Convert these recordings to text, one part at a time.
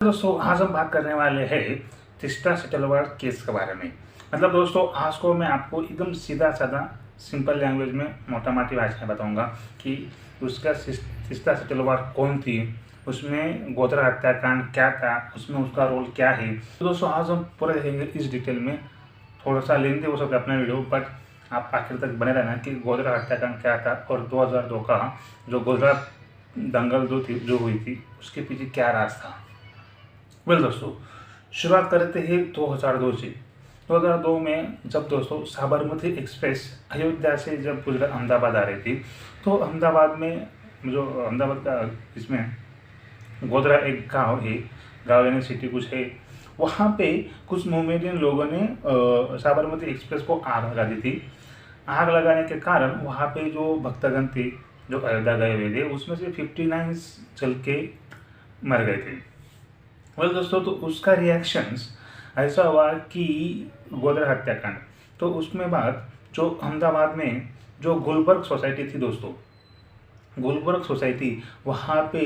दोस्तों आज हम बात करने वाले हैं तीस्ता सेटलवाड़ केस के बारे में। मतलब दोस्तों आज को मैं आपको एकदम सीधा साधा सिंपल लैंग्वेज में मोटा मोटी भाषा में बताऊंगा कि उसका तीस्ता सेटलवाड़ कौन थी, उसमें गोधरा हत्याकांड क्या था, उसमें उसका रोल क्या है। तो दोस्तों आज हम पूरा देखेंगे इस डिटेल में। थोड़ा सा लेंथी हो सकता है अपना वीडियो, बट आप आखिर तक बने रहना कि गोधरा हत्याकांड क्या था और 2002 का जो गोधरा दंगल जो हुई थी उसके पीछे क्या राज था। दोस्तों शुरुआत करते हैं 2002 से। 2002 में जब दोस्तों साबरमती एक्सप्रेस अयोध्या से जब गुजरात अहमदाबाद आ रही थी, तो अहमदाबाद में जो अहमदाबाद का इसमें गोधरा एक गांव है, गांव यानी सिटी कुछ है, वहाँ पे कुछ मोमेडियन लोगों ने साबरमती एक्सप्रेस को आग लगा दी थी। आग लगाने के कारण वहाँ पे जो भक्तगण थे जो अयोध्या गए हुए थे, उसमें से 59 जल के मर गए थे। दोस्तों तो उसका रिएक्शंस ऐसा हुआ कि गोधरा हत्याकांड, तो उसमें बाद जो अहमदाबाद में जो गुलबर्ग सोसाइटी थी दोस्तों, गुलबर्ग सोसाइटी वहाँ पे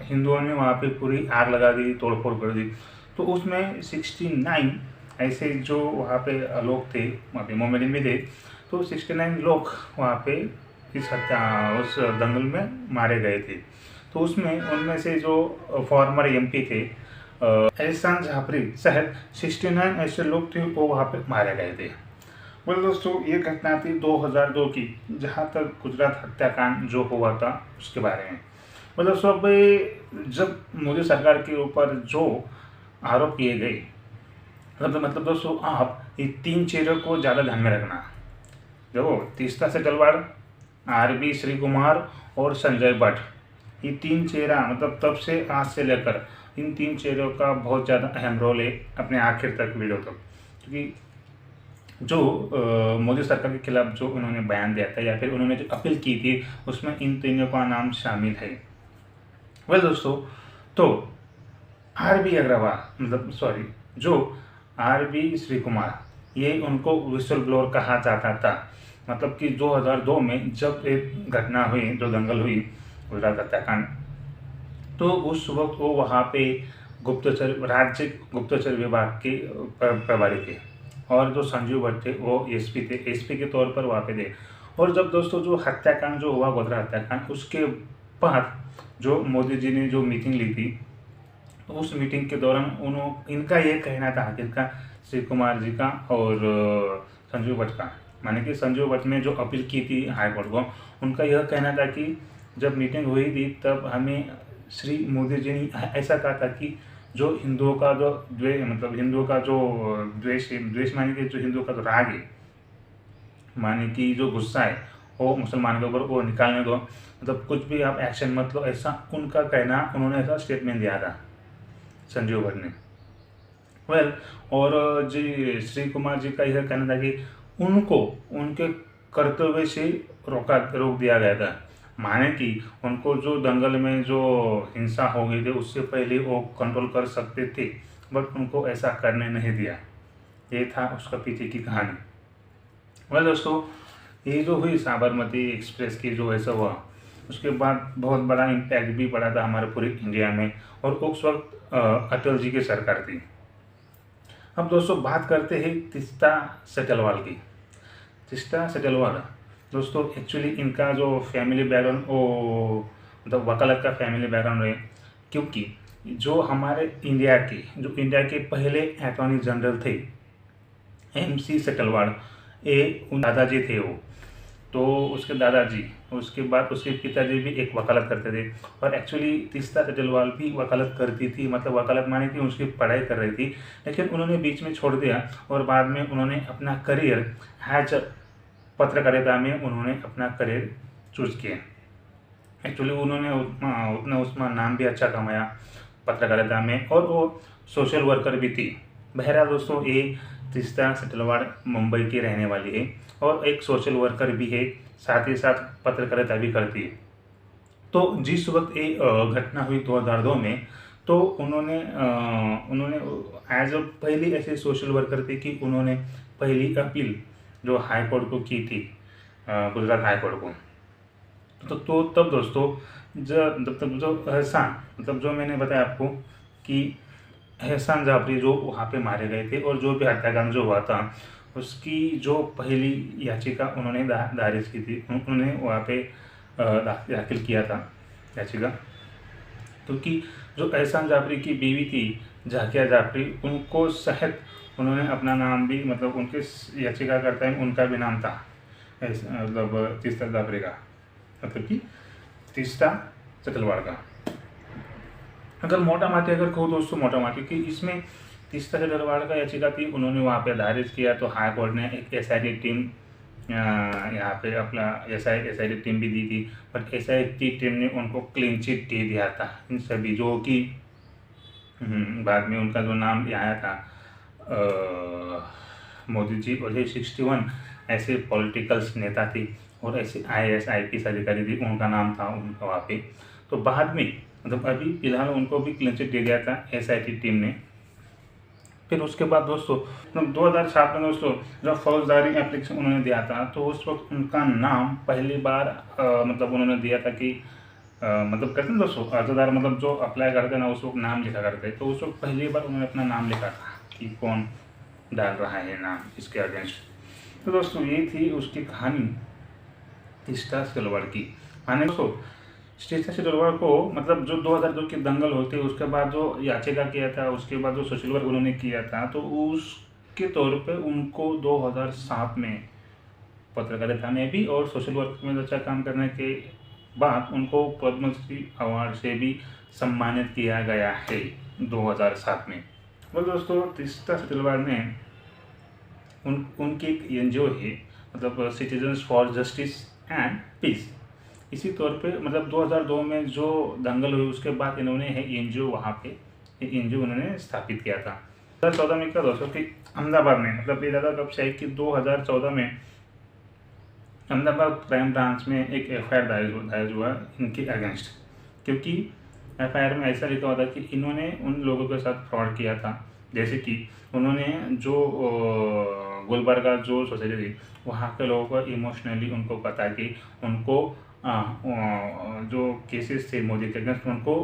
हिंदुओं ने वहाँ पे पूरी आग लगा दी, तोड़फोड़ कर दी। तो उसमें 69 ऐसे जो वहाँ पे लोग थे, वहाँ पे मोमेडियन भी थे, तो 69 लोग वहाँ पे उस दंगल में मारे गए थे। तो उसमें उनमें से जो फॉर्मर एमपी थे एहसान जाफरी सहित 69 ऐसे लोग थे वो वहाँ पे मारे गए थे। दोस्तों ये घटना थी 2002 की, जहाँ तक गुजरात हत्याकांड जो हुआ था उसके बारे में। दोस्तों अब जब मोदी सरकार के ऊपर जो आरोप किए गए, मतलब दोस्तों आप ये 3 चेहरों को ज़्यादा ध्यान में रखना। देखो तीस्ता सेटलवाड़, आरबी श्री कुमार और संजय भट्ट, ये 3 चेहरा मतलब तब से आज से लेकर इन 3 चेहरों का बहुत ज़्यादा अहम रोल है अपने आखिर तक वीडियो तक। क्योंकि जो मोदी सरकार के खिलाफ जो उन्होंने बयान दिया था या फिर उन्होंने जो अपील की थी उसमें इन तीनों का नाम शामिल है। दोस्तों तो आरबी अग्रवाल जो आरबी श्री कुमार, ये उनको विसल ब्लोअर कहा जाता था। मतलब कि 2002 में जब एक घटना हुई, जो दंगल हुई गुजरात हत्याकांड, तो उस वक्त वो वहाँ पे राज्य गुप्तचर विभाग के प्रभारी थे और जो संजीव भट्ट थे वो एसपी थे, एसपी के तौर पर वहाँ पे थे। और जब दोस्तों जो हत्याकांड जो हुआ गोधरा हत्याकांड, उसके बाद जो मोदी जी ने जो मीटिंग ली थी, तो उस मीटिंग के दौरान इनका ये कहना था, इनका श्री कुमार जी का और संजीव भट्ट का, माने कि संजीव भट्ट ने जो अपील की थी हाईकोर्ट को, उनका यह कहना था कि जब मीटिंग हुई थी तब हमें श्री मोदी जी ने ऐसा कहा था कि जो हिंदुओं का जो हिंदुओं का जो द्वेष माने कि जो हिंदुओं का जो राग है, माने कि जो गुस्सा है वो मुसलमान के ऊपर वो निकालने दो, मतलब कुछ भी आप एक्शन मत लो, ऐसा उनका कहना, उन्होंने ऐसा स्टेटमेंट दिया था संजीव भट्ट ने। और जी श्री कुमार जी का यह कहना था कि उनको उनके कर्तव्य से रोक दिया गया था। माने कि उनको जो दंगल में जो हिंसा हो गई थी उससे पहले वो कंट्रोल कर सकते थे, बट उनको ऐसा करने नहीं दिया। ये था उसका पीछे की कहानी। दोस्तों ये जो हुई साबरमती एक्सप्रेस की जो ऐसा हुआ, उसके बाद बहुत बड़ा इम्पैक्ट भी पड़ा था हमारे पूरे इंडिया में, और उस वक्त अटल जी की सरकार थी। अब दोस्तों बात करते हैं तीस्ता सेटलवाल की। तीस्ता सेटलवाल दोस्तों एक्चुअली इनका जो फैमिली बैकग्राउंड वो मतलब वकालत का फैमिली बैकग्राउंड है, क्योंकि जो हमारे इंडिया के पहले अटॉर्नी जनरल थे MC सेटलवाड़, ये दादाजी थे वो, तो उसके दादाजी, उसके बाद उसके पिताजी भी एक वकालत करते थे। और एक्चुअली तीस्ता सेटलवाल भी वकालत करती थी, मतलब वकालत माने कि उसकी पढ़ाई कर रही थी, लेकिन उन्होंने बीच में छोड़ दिया और बाद में उन्होंने अपना करियर एज पत्रकारिता में उन्होंने अपना करियर चूज किया। एक्चुअली उन्होंने उतना उसमें नाम भी अच्छा कमाया पत्रकारिता में, और वो सोशल वर्कर भी थी। बहरहाल दोस्तों ये तीस्ता सेटलवाड़ मुंबई की रहने वाली है और एक सोशल वर्कर भी है, साथ ही साथ पत्रकारिता भी करती है। तो जिस वक्त ये घटना हुई 2002 में, तो उन्होंने एज अ पहली ऐसे सोशल वर्कर थे कि उन्होंने पहली अपील जो हाई कोर्ट को की थी, गुजरात हाई कोर्ट को। तो तब दोस्तों जो एहसान, मतलब जो मैंने बताया आपको कि एहसान जाफरी जो वहाँ पे मारे गए थे और जो भी हत्याकांड जो हुआ था उसकी जो पहली याचिका उन्होंने दायर की थी, उन्होंने वहाँ पे दाखिल किया था याचिका। क्योंकि जो एहसान जाफरी की बीवी थी झाकिया जाफरी, उनको सहित उन्होंने अपना नाम भी, मतलब उनके याचिकाकर्ता में उनका भी नाम था, मतलब तीस्ता जाफरी का, मतलब कि तीस्ता चकलवाड़ का। अगर मोटा माटी अगर कहूँ दोस्तों, मोटा माटी कि इसमें तीस्ता चकलवाड़ का याचिका थी, उन्होंने वहाँ पे दायर किया तो हाई कोर्ट ने एक SIT टीम यहाँ पे अपना SIT टीम भी दी थी, बट SIT टीम ने उनको क्लीन चिट दे दिया था इन सभी, जो कि बाद में उनका जो नाम आया था मोदी जी, और ये 61 ऐसे पॉलिटिकल्स नेता थे और ऐसे IAS IPS अधिकारी थे, उनका नाम था उनका वहाँ पे। तो बाद में मतलब अभी फिलहाल उनको भी क्लीन चिट दे दिया था SIT टीम ने। फिर उसके बाद दोस्तों 2007 में दोस्तों जब फौजदारी एप्लीकेशन उन्होंने दिया था, तो उस वक्त उनका नाम पहली बार मतलब उन्होंने दिया था कि मतलब कहते हैं दोस्तों अर्जदार, मतलब जो अप्लाई करते हैं ना उस वक्त नाम लिखा करते, तो उस वक्त पहली बार उन्होंने अपना नाम लिखा था कि कौन डाल रहा है नाम इसके अगेंस्ट। तो दोस्तों ये थी उसकी कहानी तीस्ता सिलवर की। माने दोस्तों तीस्ता सिलवर को मतलब जो 2002 के दंगल होते उसके बाद जो याचिका किया था, उसके बाद जो सोशल वर्क उन्होंने किया था, तो उसके तौर पे उनको 2007 में पत्रकारिता में भी और सोशल वर्क में अच्छा काम करने के बाद उनको पद्मश्री अवार्ड से भी सम्मानित किया गया है 2007 में। और दोस्तों तीस्ता सिलवर ने उनकी एक NGO है, मतलब citizens for justice and peace. इसी तौर पे मतलब 2002 में जो दंगल हुई उसके बाद इन्होंने है NGO वहाँ पे NGO उन्होंने स्थापित किया था। 2014 में क्या दोस्तों कि अहमदाबाद में, मतलब ये ज़्यादा कब से है कि 2014 में अहमदाबाद क्राइम ब्रांच में एक FIR दायर हुआ इनके अगेंस्ट, क्योंकि FIR में ऐसा लिखा हुआ था कि इन्होंने उन लोगों के साथ फ्रॉड किया था। जैसे कि उन्होंने जो गुलबर्गा जो सोसाइटी थी वहाँ के लोगों को इमोशनली उनको पता कि उनको जो केसेस थे मोदी के अगेंस्ट उनको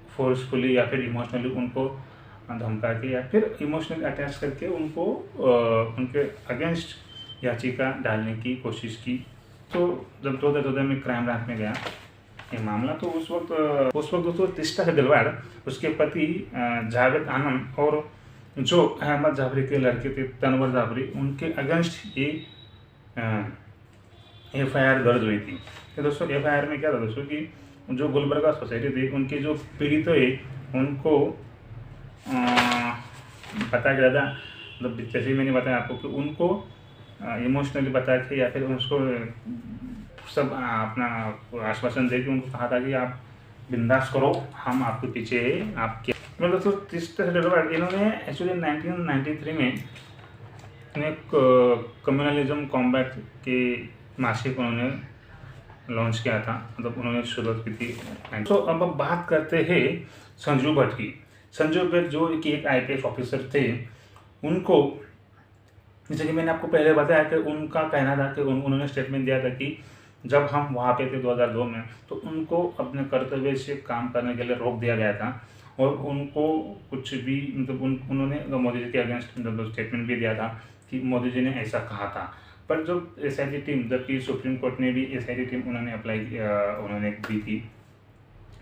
फोर्सफुली या फिर इमोशनली उनको धमका के या फिर इमोशनली अटैच करके उनको उनके अगेंस्ट याचिका डालने की कोशिश की। तो जब 2014 में क्राइम ब्रांच में गया ये मामला, तो उस वक्त दोस्तों तीस्ता सिलवर उसके पति जावेद आनंद और जो अहमद जाफरी के लड़के थे तनवर जाफरी, उनके अगेंस्ट ये FIR दर्ज हुई थी। तो दोस्तों FIR में क्या था दोस्तों कि जो गुलबर्गा सोसाइटी थी उनके जो पीड़ित है उनको पता गया था, मतलब जैसे मैंने बताया आपको कि उनको इमोशनली बता के या फिर उसको सब अपना आश्वासन दे के उनको कहा था कि आप बिंदास करो, हम आपके पीछे हैं। आपके मतलब दोस्तों तीस्ता सिलवर इन्होंने एक्चुअली 1993 में एक कम्युनलिज्म कॉम्बैट के मासिक उन्होंने लॉन्च किया था, मतलब उन्होंने शुरुआत की थी। तो अब बात करते हैं संजू भट्ट की। संजू भट्ट जो कि एक IPS ऑफिसर थे, उनको जैसे कि मैंने आपको पहले बताया कि उनका कहना था कि उन्होंने स्टेटमेंट दिया था कि जब हम वहाँ पे थे 2002 में, तो उनको अपने कर्तव्य से काम करने के लिए रोक दिया गया था और उनको कुछ भी मतलब उन्होंने मोदी जी के अगेंस्ट मतलब स्टेटमेंट भी दिया था कि मोदी जी ने ऐसा कहा था। पर जब SIT टीम, जबकि सुप्रीम कोर्ट ने भी SIT टीम उन्होंने अप्लाई उन्होंने दी थी,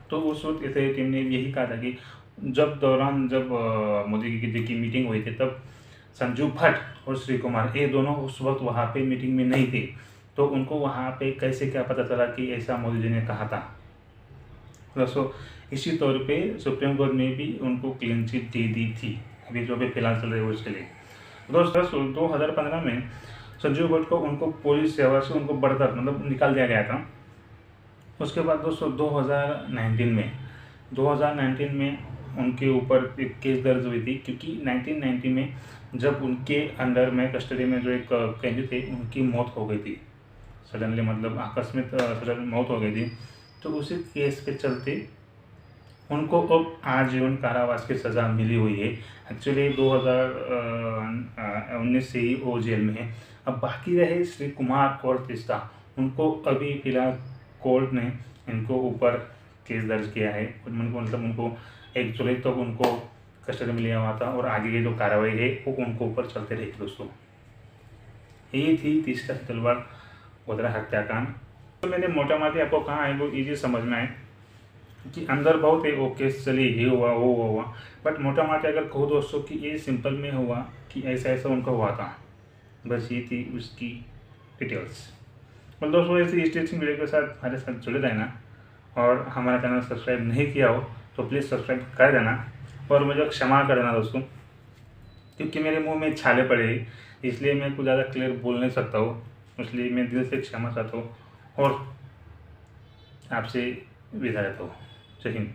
तो उस वक्त SIT टीम ने यही कहा था कि जब मोदी जी की मीटिंग हुई थी तब संजू भट्ट और श्री कुमार ये दोनों उस वक्त वहाँ पे मीटिंग में नहीं थे, तो उनको वहाँ पे कैसे क्या पता चला कि ऐसा मोदी जी ने कहा था। दोस्तों इसी तौर पे सुप्रीम कोर्ट ने भी उनको क्लीन चिट दे दी थी, अभी जो भी फिलहाल चल रही है उसके लिए। दोस्तों 2015 में संजू भट्ट को उनको पुलिस सेवा से उनको बर्तर मतलब निकाल दिया गया था। उसके बाद दोस्तों 2019 में उनके ऊपर एक केस दर्ज हुई थी, क्योंकि 1990 में जब उनके अंडर में कस्टडी में जो एक कैदी थे उनकी मौत हो गई थी सडनली, मतलब आकस्मिक सडन मौत हो गई थी। तो उसी केस के चलते उनको अब आजीवन कारावास की सज़ा मिली हुई है। एक्चुअली 2019 से ही वो जेल में है। अब बाकी रहे श्री कुमार और तीस्ता, उनको अभी फिलहाल कोर्ट ने इनको ऊपर केस दर्ज किया है। उनको मतलब उनको 1 जुलाई तक उनको कस्टडी में लिया हुआ था और आगे की जो कार्रवाई है वो उनको ऊपर चलते रही दोस्तों। यही थी तीसरा तलवार गोधरा हत्याकांड। तो मैंने मोटा माटी आपको कहा है वो इजी समझ में आए कि अंदर बहुत है, वो केस चली, ये हुआ वो हुआ, बट मोटा माटी अगर कहो दोस्तों कि ये सिंपल में हुआ कि ऐसा ऐसा उनका हुआ था, बस ये थी उसकी डिटेल्स। मतलब दोस्तों ऐसी इंटरेस्टिंग वीडियो के साथ हमारे साथ जुड़े रहना, और हमारा चैनल सब्सक्राइब नहीं किया हो तो प्लीज़ सब्सक्राइब कर देना, और मुझे क्षमा कर देना दोस्तों, क्योंकि मेरे मुंह में छाले पड़े इसलिए मैं कुछ ज़्यादा क्लियर बोल नहीं सकता हूँ, इसलिए मैं दिल से क्षमा चाहता हूँ और आपसे विदा लेता हूँ। जय हिंद।